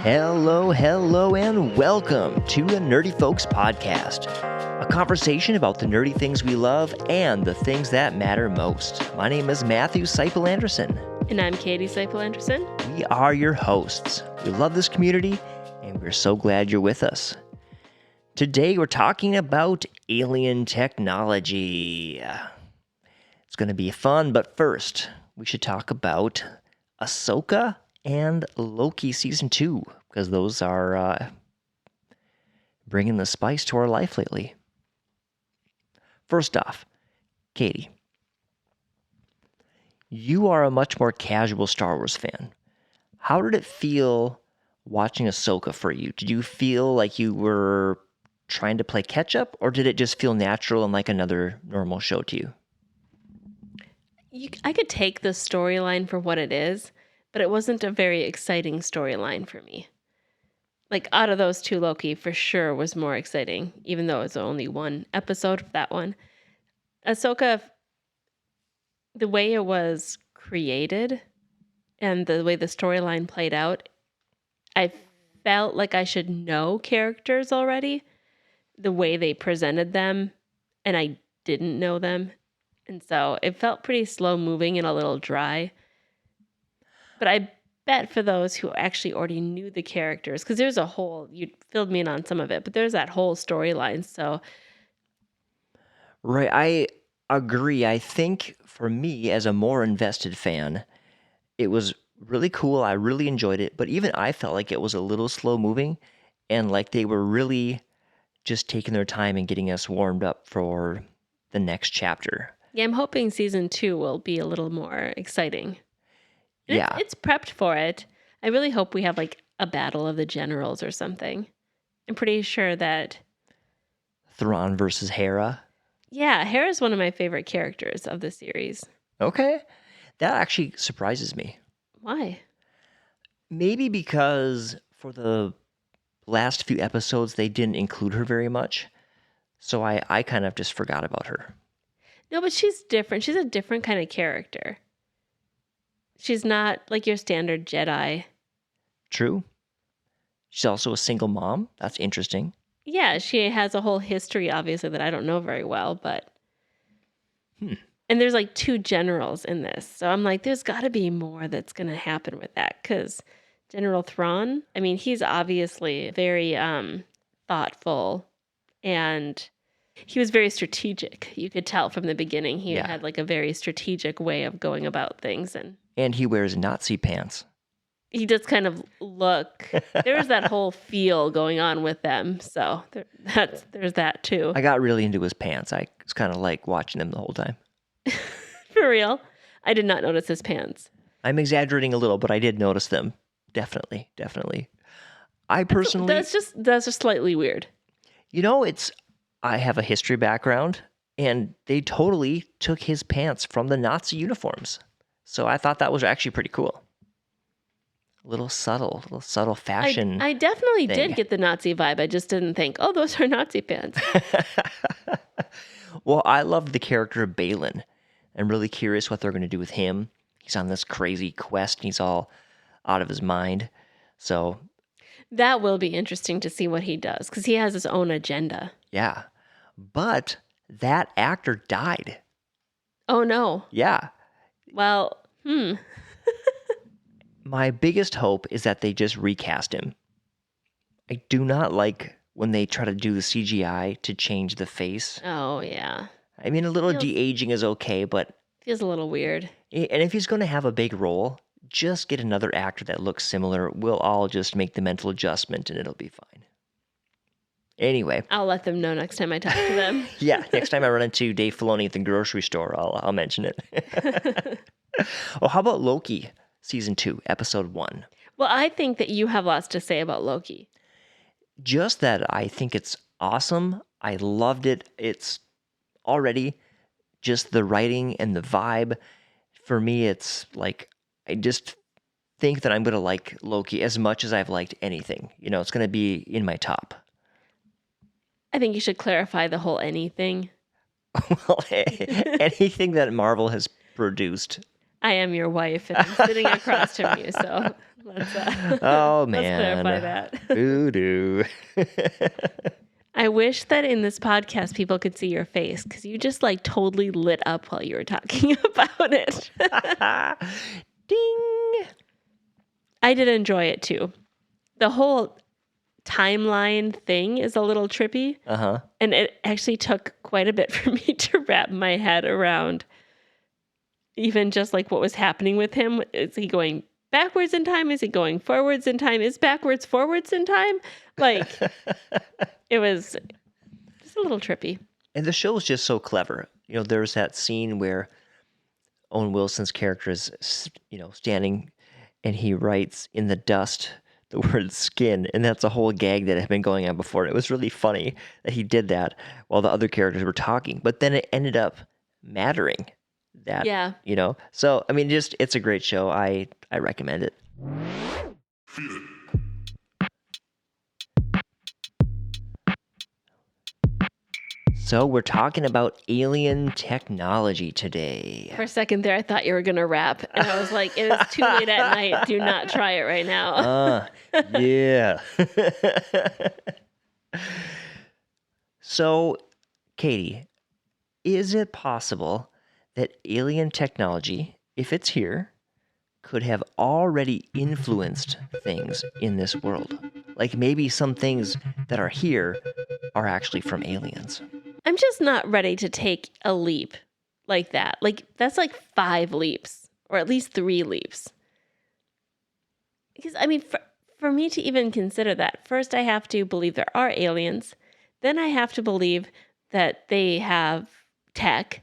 Hello, and welcome to the Nerdy Folks Podcast, a conversation about the nerdy things we love and the things that matter most. My name is Matthew Seipel Anderson. And I'm Katie Seipel Anderson. We are your hosts. We love this community, and we're so glad you're with us. Today, we're talking about alien technology. It's going to be fun, but first, we should talk about Ahsoka and Loki Season 2, because those are bringing the spice to our life lately. First off, Katie, you are a much more casual Star Wars fan. How did it feel watching Ahsoka for you? Did you feel like you were trying to play catch-up, or did it just feel natural and like another normal show to you? I could take the storyline for what it is, but it wasn't a very exciting storyline for me. Like, out of those two, Loki for sure was more exciting, even though it's only one episode of that one. Ahsoka, the way it was created and the way the storyline played out, I felt like I should know characters already, the way they presented them, and I didn't know them. And so it felt pretty slow moving and a little dry. But I bet for those who actually already knew the characters, because there's a whole, you filled me in on some of it, but there's that whole storyline. So, right, I agree. I think for me, as a more invested fan, it was really cool. I really enjoyed it, but even I felt like it was a little slow moving, and like they were really just taking their time and getting us warmed up for the next chapter. yeah, I'm hoping season 2 will be a little more exciting. And Yeah. It's prepped for it. I really hope we have like a battle of the generals or something. I'm pretty sure that... Thrawn versus Hera. Yeah, Hera's one of my favorite characters of the series. Okay. That actually surprises me. Why? Maybe because for the last few episodes, they didn't include her very much. So I kind of just forgot about her. No, but she's different. She's a different kind of character. She's not like your standard Jedi. True. She's also a single mom. That's interesting. Yeah, she has a whole history, obviously, that I don't know very well, but... And there's like 2 generals in this. So I'm like, there's got to be more that's going to happen with that. Because General Thrawn, I mean, he's obviously very thoughtful, and he was very strategic. You could tell from the beginning he had like a very strategic way of going about things. And he wears Nazi pants. He just kind of look, there's that whole feel going on with them. So there's that too. I got really into his pants. I was kind of like watching them the whole time. For real. I did not notice his pants. I'm exaggerating a little, but I did notice them. Definitely. I personally... That's just slightly weird. You know, I have a history background, and they totally took his pants from the Nazi uniforms. So I thought that was actually pretty cool. A little subtle fashion. I definitely did get the Nazi vibe. I just didn't think, oh, those are Nazi pants. Well, I loved the character of Balin. I'm really curious what they're going to do with him. He's on this crazy quest, and he's all out of his mind. So that will be interesting to see what he does, because he has his own agenda. Yeah. But that actor died. Oh, no. Yeah. Well, My biggest hope is that they just recast him. I do not like when they try to do the CGI to change the face. Oh, yeah. I mean, a little de-aging is okay, but... Feels a little weird. And if he's going to have a big role, just get another actor that looks similar. We'll all just make the mental adjustment and it'll be fine. Anyway. I'll let them know next time I talk to them. Yeah, next time I run into Dave Filoni at the grocery store, I'll mention it. Well, how about Loki Season 2, Episode 1? Well, I think that you have lots to say about Loki. Just that I think it's awesome. I loved it. It's already just the writing and the vibe. For me, it's like, I just think that I'm going to like Loki as much as I've liked anything. You know, it's going to be in my top. I think you should clarify the whole anything. Well, anything that Marvel has produced. I am your wife, and I'm sitting across from you, so Oh, let's man. clarify that. Voodoo. I wish that in this podcast people could see your face because you just like totally lit up while you were talking about it. Ding. I did enjoy it too. The whole timeline thing is a little trippy. Uh-huh. And it actually took quite a bit for me to wrap my head around even just like what was happening with him. Is he going backwards in time? Is he going forwards in time? Is backwards forwards in time? Like, it was just a little trippy. And the show is just so clever. There's that scene where Owen Wilson's character is, standing and he writes in the dust the word skin, and that's a whole gag that had been going on before. It was really funny that he did that while the other characters were talking, but then it ended up mattering that, Yeah. So, I mean, it's a great show. I recommend it. So we're talking about alien technology today. For a second there, I thought you were going to rap. And I was like, it is too late at night. Do not try it right now. Yeah. So, Katie, is it possible that alien technology, if it's here, could have already influenced things in this world? Like maybe some things that are here are actually from aliens. I'm just not ready to take a leap like that. Like, that's like 5 leaps, or at least 3 leaps. Because, I mean, for me to even consider that, first I have to believe there are aliens. Then I have to believe that they have tech.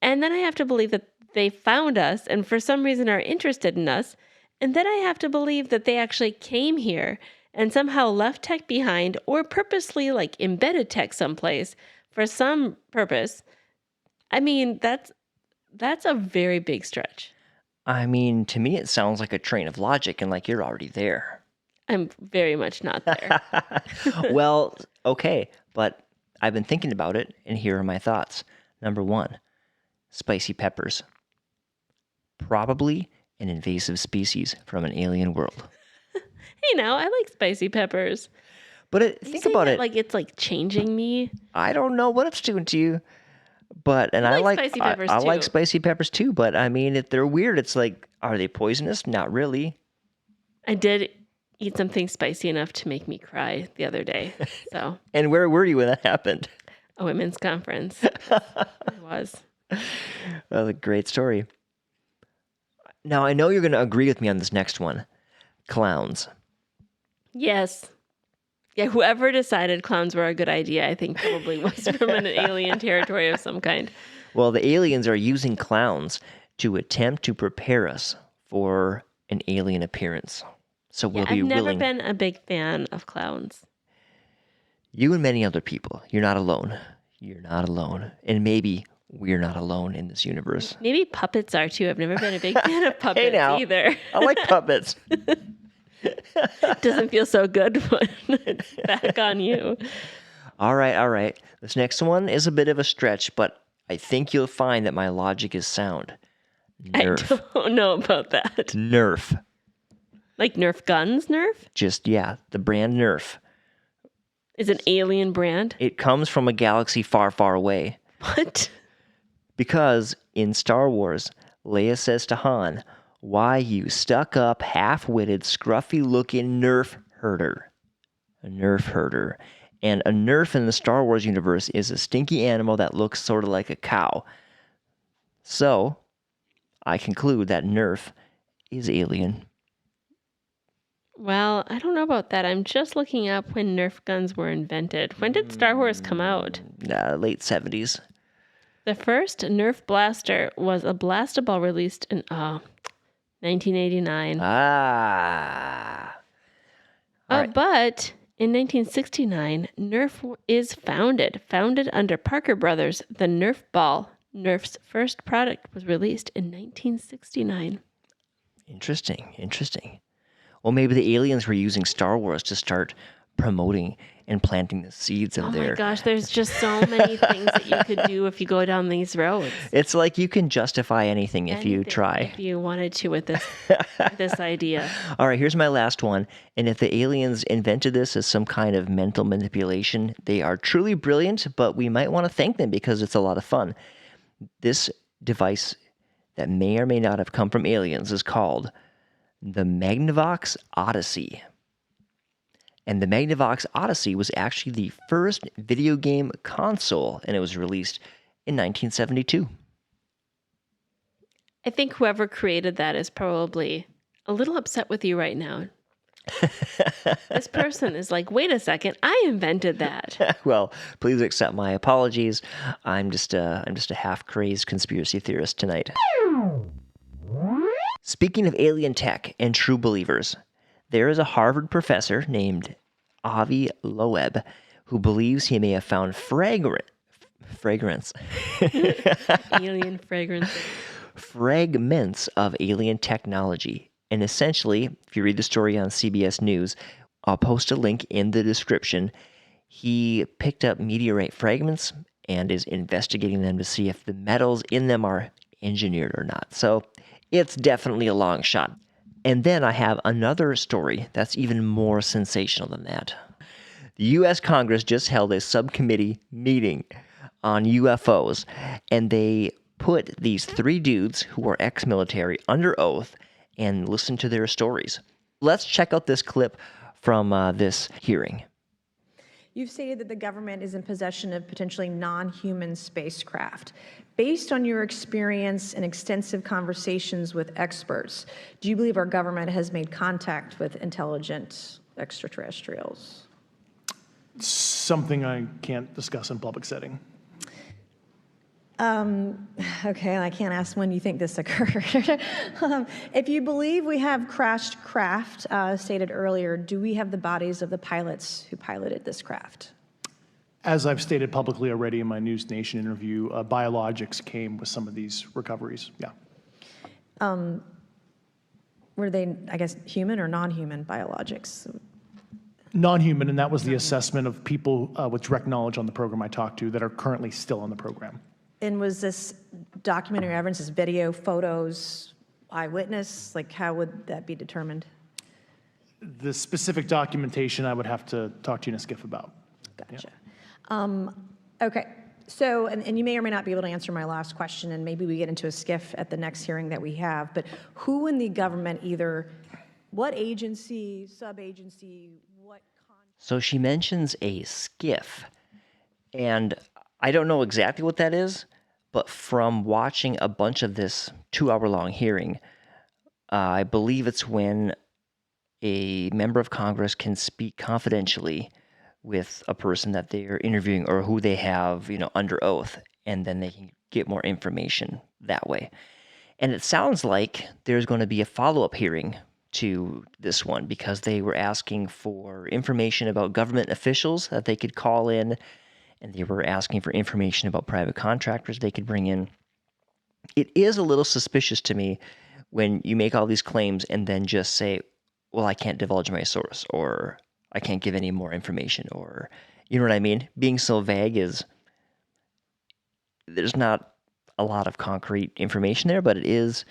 And then I have to believe that they found us and for some reason are interested in us. And then I have to believe that they actually came here and somehow left tech behind or purposely like embedded tech someplace for some purpose. I mean, that's a very big stretch. I mean, to me, it sounds like a train of logic and like you're already there. I'm very much not there. Well, okay, but I've been thinking about it, and here are my thoughts. Number 1, spicy peppers. Probably an invasive species from an alien world. Hey, now I like spicy peppers. But think about it. Like it's like changing me. I don't know what it's doing to you, but I like spicy peppers I too. like spicy peppers too. But I mean, if they're weird, it's like, are they poisonous? Not really. I did eat something spicy enough to make me cry the other day. So. And where were you when that happened? A women's conference. It was. Well, a great story. Now I know you're going to agree with me on this next one. Clowns. Yes. Yeah, whoever decided clowns were a good idea, I think probably was from an alien territory of some kind. Well, the aliens are using clowns to attempt to prepare us for an alien appearance. So we'll be willing. I've never been a big fan of clowns. You and many other people. You're not alone. You're not alone. And maybe we're not alone in this universe. Maybe puppets are too. I've never been a big fan of puppets Hey now, either. I like puppets. Doesn't feel so good when it's back on you. All right. This next one is a bit of a stretch, but I think you'll find that my logic is sound. Nerf. I don't know about that. Nerf. Like Nerf guns, Nerf? Just, yeah, the brand Nerf. Is an alien brand? It comes from a galaxy far, far away. What? Because in Star Wars, Leia says to Han, "Why, you stuck-up, half-witted, scruffy-looking Nerf herder." A Nerf herder. And a Nerf in the Star Wars universe is a stinky animal that looks sort of like a cow. So, I conclude that Nerf is alien. Well, I don't know about that. I'm just looking up when Nerf guns were invented. When did Star Wars come out? Late 70s. The first Nerf blaster was a blastable released in 1989. Ah. All right. But in 1969, Nerf is founded under Parker Brothers. The Nerf ball, Nerf's first product, was released in 1969. Interesting. Well, maybe the aliens were using Star Wars to start promoting and planting the seeds of Oh their. my gosh, there's just so many things that you could do if you go down these roads. It's like you can justify anything if you Anything, try. if you wanted to with this idea. All right, here's my last one. And if the aliens invented this as some kind of mental manipulation, they are truly brilliant, but we might want to thank them because it's a lot of fun. This device that may or may not have come from aliens is called the Magnavox Odyssey. And the Magnavox Odyssey was actually the first video game console, and it was released in 1972. I think whoever created that is probably a little upset with you right now. This person is like, wait a second, I invented that. Well, please accept my apologies. I'm just a half-crazed conspiracy theorist tonight. Speaking of alien tech and true believers, there is a Harvard professor named Avi Loeb who believes he may have found fragments Alien fragrance. fragments of alien technology. And essentially, if you read the story on CBS News, I'll post a link in the description. He picked up meteorite fragments and is investigating them to see if the metals in them are engineered or not. So it's definitely a long shot. And then I have another story that's even more sensational than that. The U.S. Congress just held a subcommittee meeting on UFOs, and they put these 3 dudes who are ex-military under oath and listen to their stories. Let's check out this clip from this hearing. You've stated that the government is in possession of potentially non-human spacecraft. Based on your experience and extensive conversations with experts, do you believe our government has made contact with intelligent extraterrestrials? Something I can't discuss in public setting. Okay, I can't ask when you think this occurred. If you believe we have crashed craft, stated earlier, do we have the bodies of the pilots who piloted this craft? As I've stated publicly already in my News Nation interview, biologics came with some of these recoveries. Yeah. Were they, I guess, human or non-human biologics? Non-human, and that was the assessment of people with direct knowledge on the program I talked to that are currently still on the program. And was this documentary evidence, this video, photos, eyewitness? Like, how would that be determined? The specific documentation I would have to talk to you in a skiff about. Gotcha. Yeah. Okay. So, and you may or may not be able to answer my last question, and maybe we get into a skiff at the next hearing that we have, but who in the government, either what agency, sub-agency, So she mentions a skiff, and I don't know exactly what that is, but from watching a bunch of this 2-hour-long hearing, I believe it's when a member of Congress can speak confidentially with a person that they are interviewing or who they have, under oath, and then they can get more information that way. And it sounds like there's going to be a follow-up hearing to this one because they were asking for information about government officials that they could call in, and they were asking for information about private contractors they could bring in. It is a little suspicious to me when you make all these claims and then just say, well, I can't divulge my source, or I can't give any more information, or, you know what I mean? Being so vague there's not a lot of concrete information there, but it is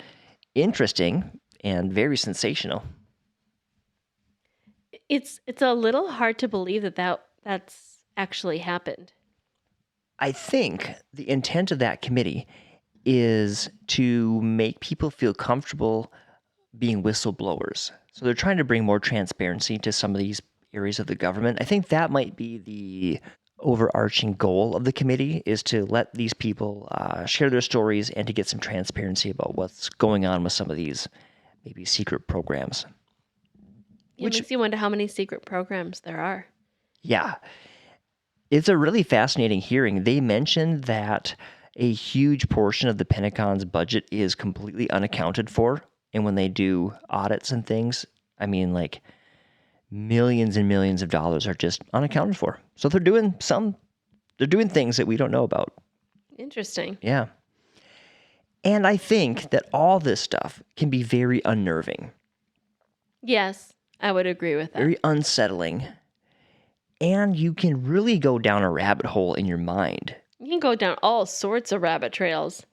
interesting and very sensational. It's a little hard to believe that's actually happened. I think the intent of that committee is to make people feel comfortable being whistleblowers. So they're trying to bring more transparency to some of these areas of the government. I think that might be the overarching goal of the committee, is to let these people share their stories and to get some transparency about what's going on with some of these maybe secret programs. It makes you wonder how many secret programs there are. Yeah. It's a really fascinating hearing. They mentioned that a huge portion of the Pentagon's budget is completely unaccounted for. And when they do audits and things, I mean, like, millions and millions of dollars are just unaccounted for. So they're doing things that we don't know about. Interesting. Yeah. And I think that all this stuff can be very unnerving. Yes, I would agree with that. Very unsettling. and you can really go down a rabbit hole in your mind. You can go down all sorts of rabbit trails.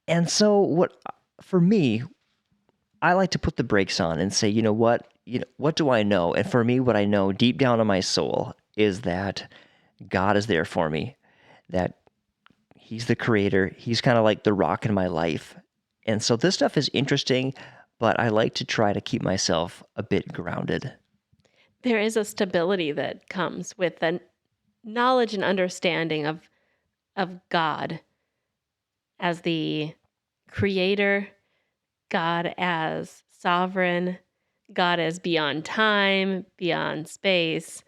And so for me, I like to put the brakes on and say, what do I know? And for me, what I know deep down in my soul is that God is there for me, that He's the creator. He's kind of like the rock in my life. And so this stuff is interesting, but I like to try to keep myself a bit grounded. There is a stability that comes with the knowledge and understanding of God as the creator, God as sovereign, God as beyond time, beyond space.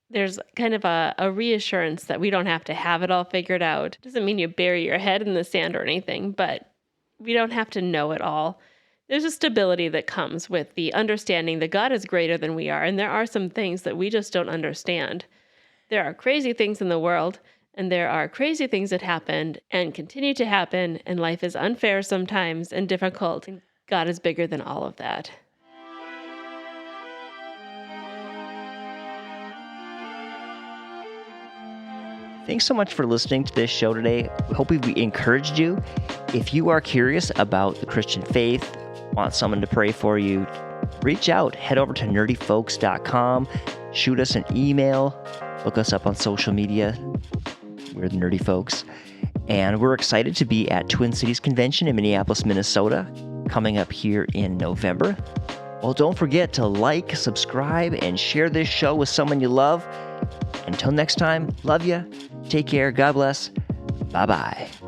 There's kind of a reassurance that we don't have to have it all figured out. Doesn't mean you bury your head in the sand or anything, but we don't have to know it all. There's a stability that comes with the understanding that God is greater than we are, and there are some things that we just don't understand. There are crazy things in the world, and there are crazy things that happened and continue to happen, and life is unfair sometimes and difficult. And God is bigger than all of that. Thanks so much for listening to this show today. We hope we encouraged you. If you are curious about the Christian faith, want someone to pray for you, reach out. Head over to nerdyfolks.com, shoot us an email, look us up on social media. We're the Nerdy Folks. And we're excited to be at Twin Cities Convention in Minneapolis, Minnesota, coming up here in November. Well, don't forget to like, subscribe, and share this show with someone you love. Until next time, love ya. Take care. God bless. Bye-bye.